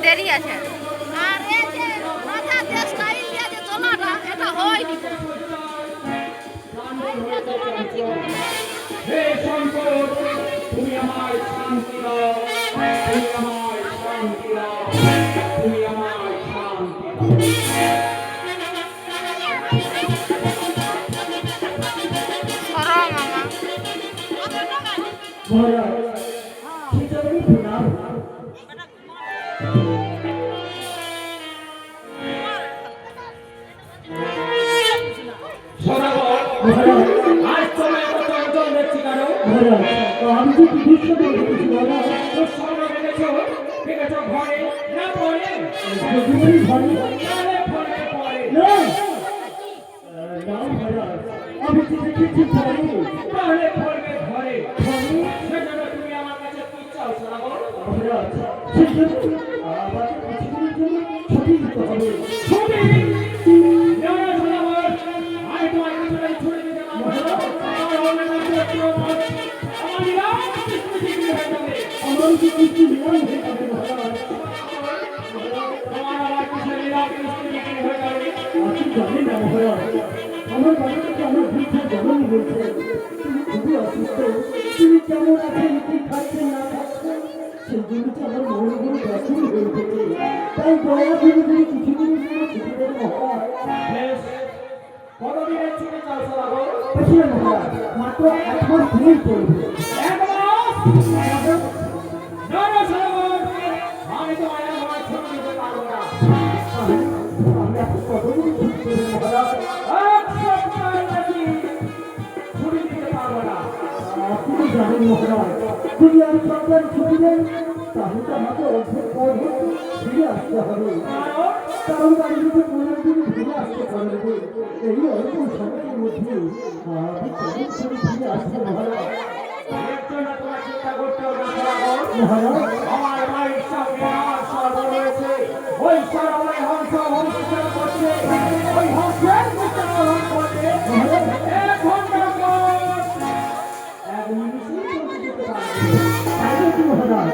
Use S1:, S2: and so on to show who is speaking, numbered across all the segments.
S1: দেরি আছে আর এই যে রাজা দেশটা ইন্ডিয়া যে চলাটা এটা হয়নি
S2: হে শঙ্কর তুমি আমার শান্তি দাও তুমি আমার শান্তি দাও তুমি আমার শান্তি
S1: সরো মামা
S3: আমি যে বিশ্ব দেখেছি বলো
S2: তোর সঙ্গে দেখেছো ঘরে না পড়ে
S3: আমি তো দেখেছি
S2: তাহলে পড়বে ঘরে সেজন্য তুমি আমার কাছে কি চাও সরাবর
S3: ছুটি দিতে হবে
S2: ছুটি না সরাবর আমি তোমার কাছে ছুটি দিতে পারবো না আমার অনেক আমার নিরাম ছুটি দিতে হবে
S3: আমার কি কিছু নিয়ম হয়ে যাবে
S2: তোমার আমার কিছু নিরাম ছুটি দিতে হয়ে যাবে
S3: আপনি জানেন না মহারাজ আমার বাবাকে আমার বৃদ্ধ জনম বলছে তুমি খুবই অসুস্থ তুমি কেমন আছেন কি খাচ্ছেন না খাচ্ছেন সেগুলো তো আমার মনগুলো ব্যাকুল হয়ে থাকে তাই দয়া করে তুমি কিছু দিনের জন্য ছুটি দেন মহারাজ
S2: বেশ কতদিনের ছুটি চাও সরাবর
S3: বেশি না মহারাজ মাত্র 1 মাস দিনেই চলবে
S2: 1 মাস না সরাবর আমি তো আমার ছুটি দিতে পারবো না
S3: আমি এখন কতদিন ছুটি দেবো মহারাজ
S2: ছুটি দিতে পারবো না
S3: আপনি জানেন মহারাজ যদি আমি সরকারি ছুটি দেন তাহলে তো আমাকে অর্ধেক পর ফিরে আসতে হবে কারণ বাড়িতে 15 দিন ফিরে আসতে পারবে এই অল্প সময়ের মধ্যে আমি কেমন করে ফিরে আসবো মহারাজ
S2: এর জন্য তোমার চিন্তা করতে হবে না সরাবর
S3: মহারাজ
S2: আমার বাড়ির সামনে আমার সরবর রয়েছে ওই সরবরে হংস হংসের করছে ওই হংসের হং করছে 1 ঘন্টা পর 1 মিনিটই চলতে দিতে পারবে
S3: তাই কি মহারাজ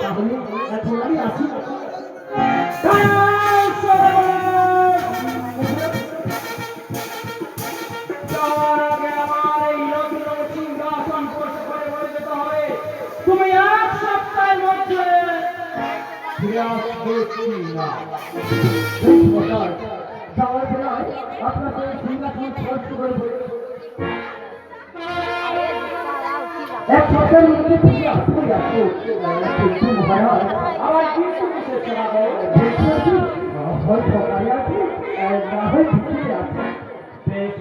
S3: তাহলে এখন আমি আসি
S2: তুমি 1 সপ্তাহের মধ্যে ফিরে আসবে না
S3: মহারাজ যাওয়ার বেলায় আপনাকে সিংহাসন স্পর্শ করে এক সপ্তাহের মধ্যে ফিরে আসতে যাচ্ছ কিন্তু মহারাজ
S2: আবার কিছু বিশেষ শোনাবো
S3: দেখতে আছি হয় সকালে আছি না হয় বিকেলে আছি
S2: বেশ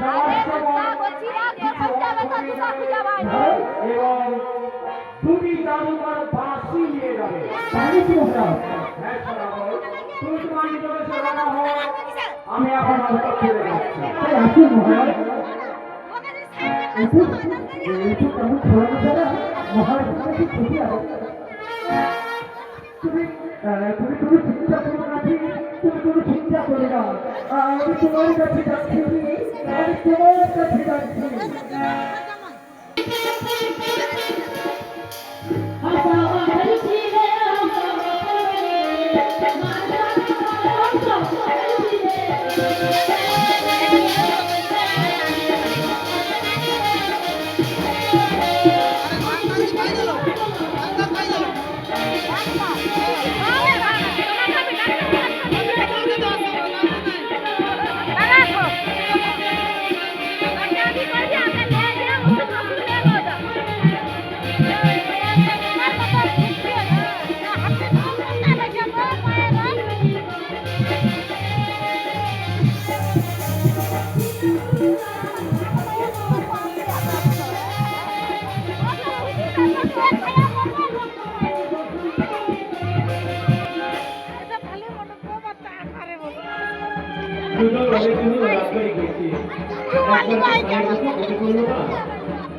S2: যাওয়ার সময় এবং 2টি জাদুকর বাঁশি নিয়ে যাবে
S3: তাহলে কি মহারাজ
S2: হ্যাঁ শোনাবো তুমি তোমার নিজেকে শোনানো হোক আমি এখন অন্তর ফিরে যাচ্ছি
S3: তাই আসুন মহারাজ একটু কেমন ছড়ানো ছাড়া মহারাজ কি খুশি আছে তুমি তুমি চিন্তা করো না তুমি চিন্তা করো না আমি তোমার কাছে যাচ্ছি আমি তোমার কাছে যাচ্ছি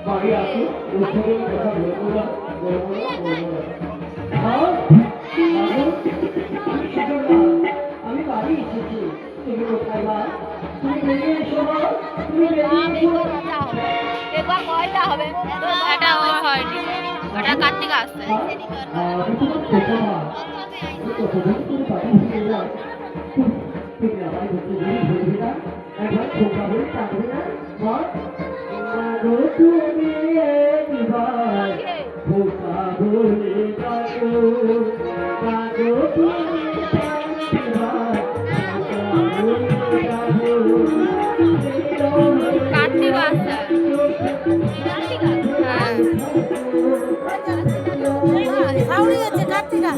S3: বাড়ি আসুন কথা বলবো না আমি
S1: একবার রাজা হবে একবার কয়টা হবে এটা হয়নি ওটা কার্তিক আসছে কার্তিক আসছে সাউরি হচ্ছে কার্তিকা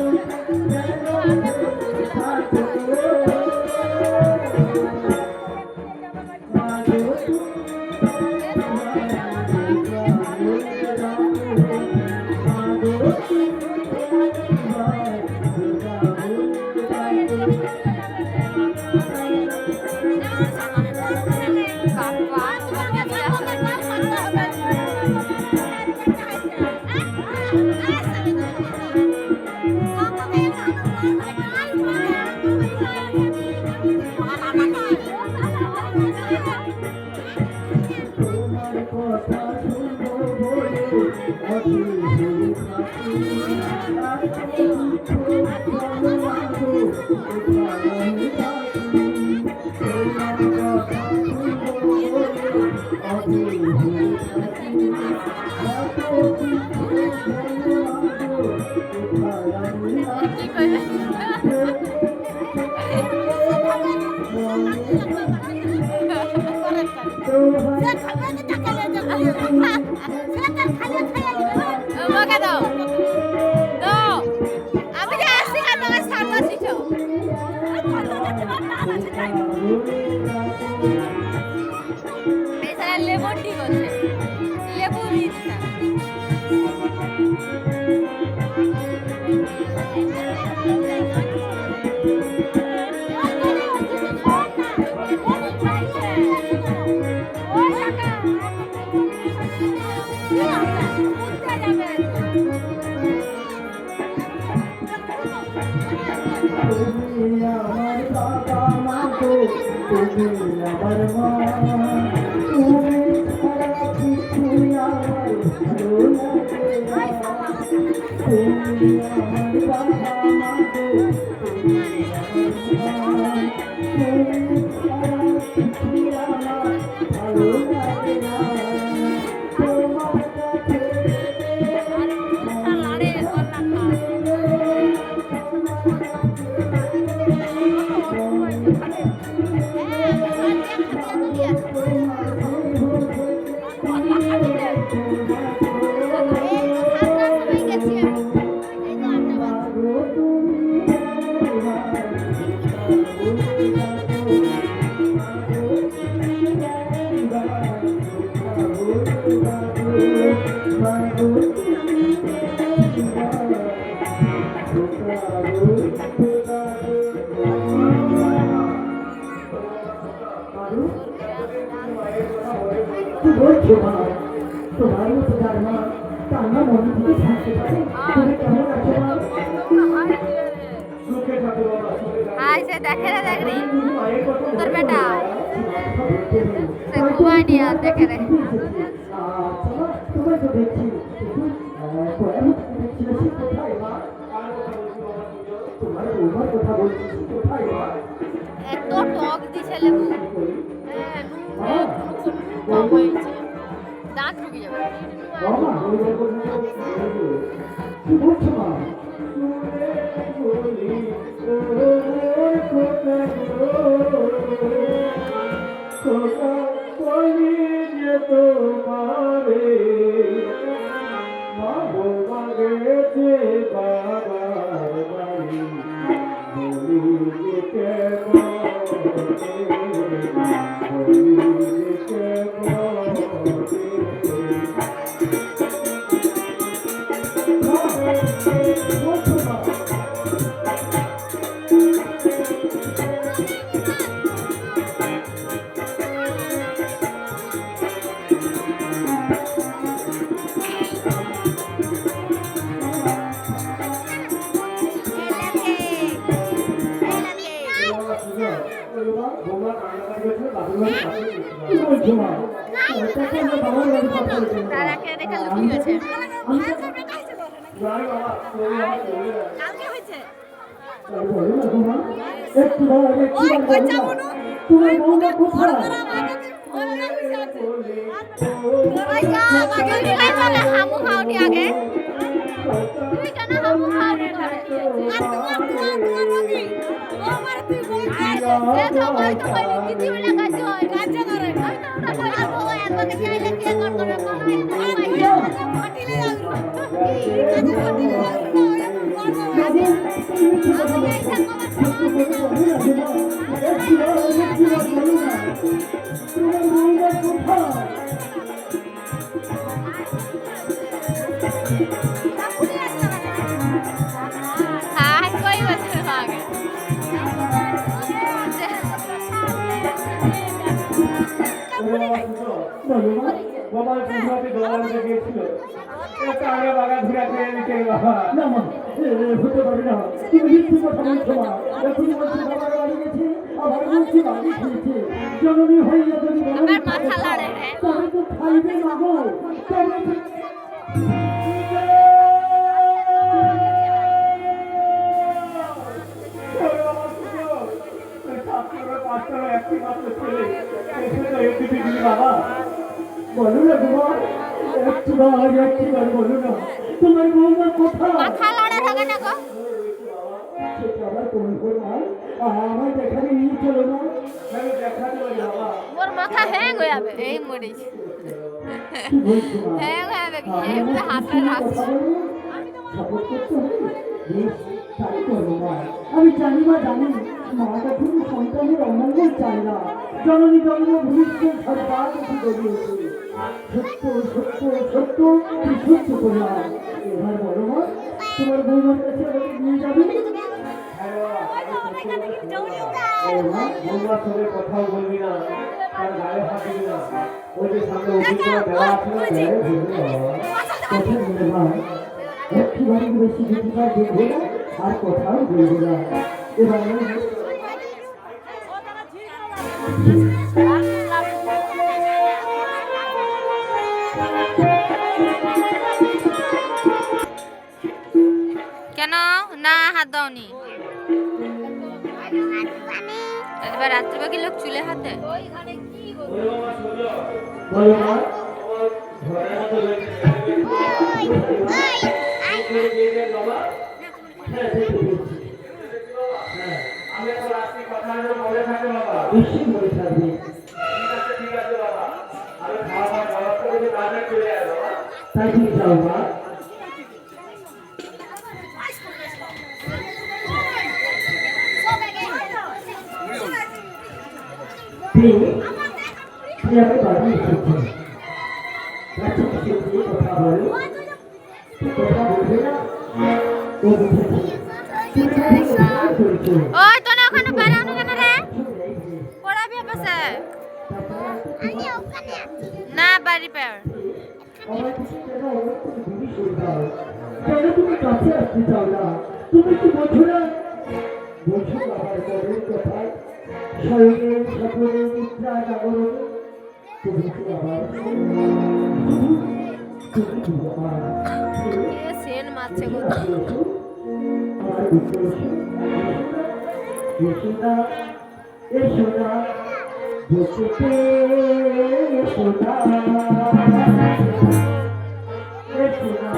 S1: আমাকে দাও দাও আমি যে আসছি কেন তোমাকে সারবা দিছো এছাড়া লেবুর ঠিক আছে লেবু দিচ্ছে
S3: তোমার মতো যার মা তার মা মন থেকে থাকতে পারে তুমি কেমন আছো মা
S1: আইসে দেখে রে দেখরি তোর বেটা সে ঘুমায় নিয়ে দেখে রে
S3: তোমার তো দেখছি কোথায় মা তোমার কথা বলছি কোথায় মা
S1: এত টক দিছে লেবু কম হয়েছে দাঁত ঢুকে যাবে
S3: কি বলছো মা
S2: বৌমা কান্নাকাটি করছিল, দাদুর বাড়ি পাশে গেছিল।
S3: কি বলছো মা? তাকে আমরা বাবার বাড়ি পাঠাবো কেন?
S1: তার একে দেখে লুকিয়ে গেছে।
S2: জানি বাবা, তুমি বাবা চলে যাবে।
S3: তাই বলো না গো মা? একটু দাঁড়াও, একটু দাঁড়াও না। তোমার বৌমা কোথায়?
S1: হামু খাওনি আগে তুই কেন হামু খাওনি ঘরে हाँ कोई बात नहीं आगे
S2: বাবার পুজোতে দোকানে গিয়েছিল, একটা আগে বাগা ঘুরে খেয়ে নিতে বাবা।
S3: না মা, হতে পারে না। তুমি মিথ্যে কথা বলছো মা। এখনই বলছি বাবার বাড়ি গেছে, আবার বলছি বাড়ি খেয়েছে। জননী হইয়া যদি বলো,
S1: আমার মাথা লড়ে রে
S3: তবে তো খাইবে না গো। তবে তো
S2: বাবা
S3: বলো না গো মা, একটু বার বলো না। তোমার বৌমা কোথায়?
S1: মাথা লড়ে থাকে না গো
S3: সেটা আবার কোন কোন মা? আমার দেখাবে নিয়ে চলো না।
S2: দেখাতে পারি বাবা।
S1: মোর মাথা হ্যাং হয়ে যাবে এই মরিস
S3: কি বলছো মা?
S1: হ্যাং হয়ে যাবে কি এই পুরো হাতে রাখছি
S3: সাপোর্ট করতে হবে। বেশ, তাই করবো মা। আমি জানি মা, জানি মা কখনো সন্তানের অমঙ্গল চায় না। জননী জন্ম ভবিষ্যৎ সরকার কিছু গড়িয়েছে। সত্য সত্য সত্য তুই সত্য করলাম। এবার বলো মা, তোমার বৌমার কাছে আমাকে নিয়ে যাবে?
S2: বৌমার সঙ্গে কথাও বলবি না, তার গায়ে হাত দিবি না। ওই যে সামনে অভিজ্ঞতা দেওয়া আছে না, গায়ে ধরবি না বাবা।
S3: কথা বলে মা, একটুখানি বেশি গীতিকার দেখবো না, আর কথাও বলবো না। এবার
S1: কেন না হাত দাওনি এবার রাত্রিবা কি লোক চুলে হাতে
S2: ওই বাবা শোনো,
S3: বলো মা,
S2: ঘরের মতো বাবা।
S3: হ্যাঁ, দেখতে পেয়েছি।
S2: আমি এখন রাত্রি কথা মনে থাকে বাবা।
S3: নিশ্চয়ই মনে থাকবে।
S2: ঠিক আছে বাবা, আমি খাওয়া দাওয়া ব্যবস্থা করে তাড়াতাড়ি চলে যাবো বাবা।
S3: তাই ঠিক যাও মা। তুমি আমার বাড়ি এসেছো। কাছে এসে কথা বলো। কথা বলবে না? ও বুঝেছে। তুমি অভিনয় করেছো।
S1: ওই তোনে ওখানে বেরানো কেন রে পড়াবি পাশে না বাড়ি পর
S3: আমার কিছু কেন অনেক তুমি দূরে সরে যাও। কেন তুমি কাছে আসতে চাও না? তুমি কি বোঝো না? বোঝো আমার মনের কথা। শরীরের সকলে নিদ্রা জাগরণে তুমি কি আমার তুমি কি আমার
S1: এ সেন মারছে গো
S3: আমার বুঝতে এসো না, এসো না, বুঝতে এসো না, এসো না,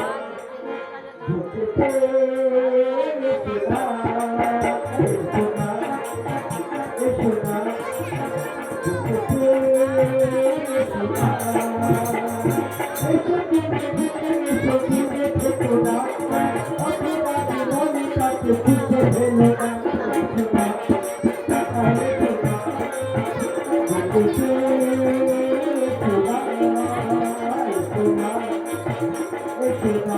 S3: বুঝতে এসো না, এসো না, এসো না, বুঝতে এসো না, এসো দিনে থেকো না, অপরাধী মনটাকে বুঝে ফেলো না, এসো না, এসো না, বুঝতে এসো না, এসো না, এসো না।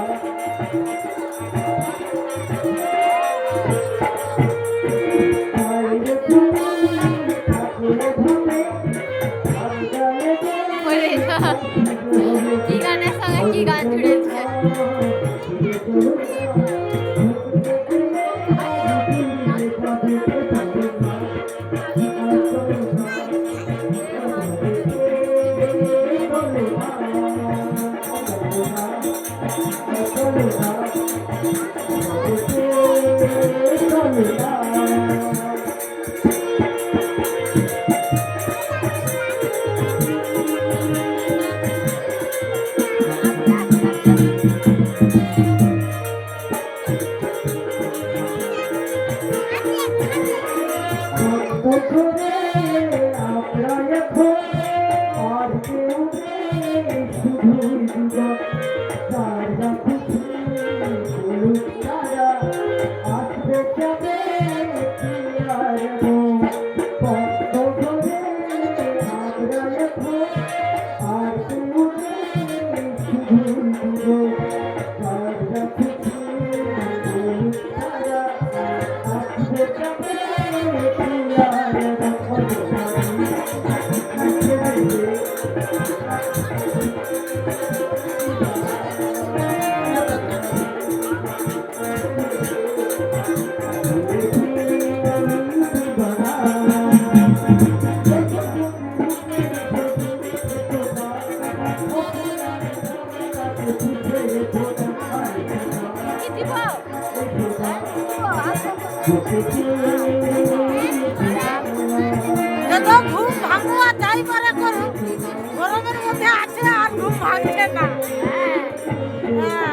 S1: ওরে কি গানের সঙ্গে কি গান জুড়েছে
S3: Thank you. দেখো রে আমরা এখন আর কেউ নেই শুধুই দুজন তারা খুশি বলুক তারা আসবে যাবে কি আর মন বন্ধ করে আমরা এখন আর কেউ নেই শুধুই দুজন তারা খুশি বলুক তারা আসবে যাবে কি আর
S1: কি দিব
S4: যত ঘুম ভাঙো আর যাই পারে করো গরমের মধ্যে আছে আর ঘুম ভাঙছে না হ্যাঁ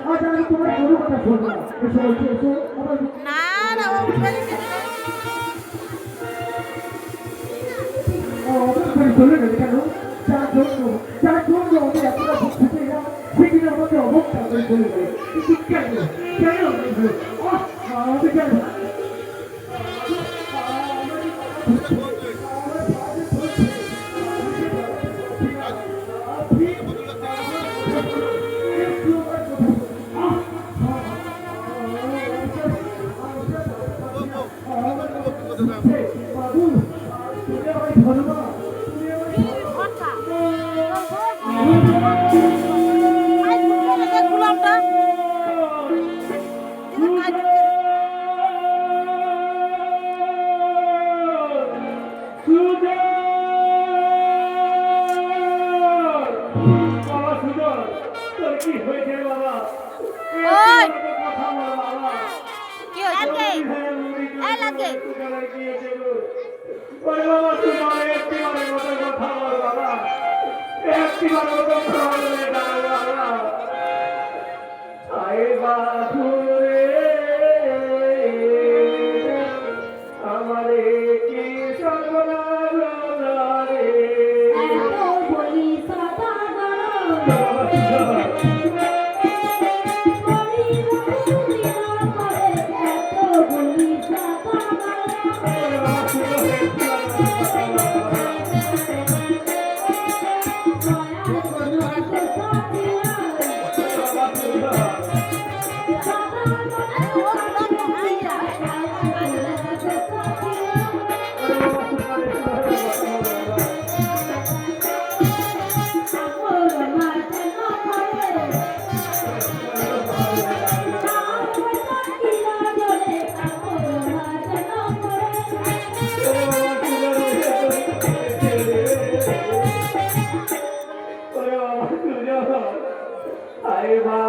S3: আজ আমি তোমার কোনো কথা শুনবো না এসো এসো এসো আমার
S4: না না ও উঠবে না।
S3: অবশ্যই চলে গেলে কেন যার জন্য আমি এতটা খুঁজে গেলাম সেদিন আমাকে অবস্থা করে চলে গেল কিন্তু কেন কেন আমাকে কেন বাবু তুমি আমায় ধরো না
S1: কথা
S4: আজ উঠবে না যে গোলামটা দিলে কাজ ঢুকে
S2: বাবা সুজন তোর কি হয়েছে বাবা
S1: ওই
S2: কথা বল বাবা
S1: কি হয়েছে এই লাগে
S2: ওরে বাবা সুজন একটিবারের মতো কথা বল বাবা একটিবারের মতো কথা বলে দাঁড়াও বাবা আয় বাধুরে আমারে কি সর্বনাশ রে বাবা সুজন আরে বাবা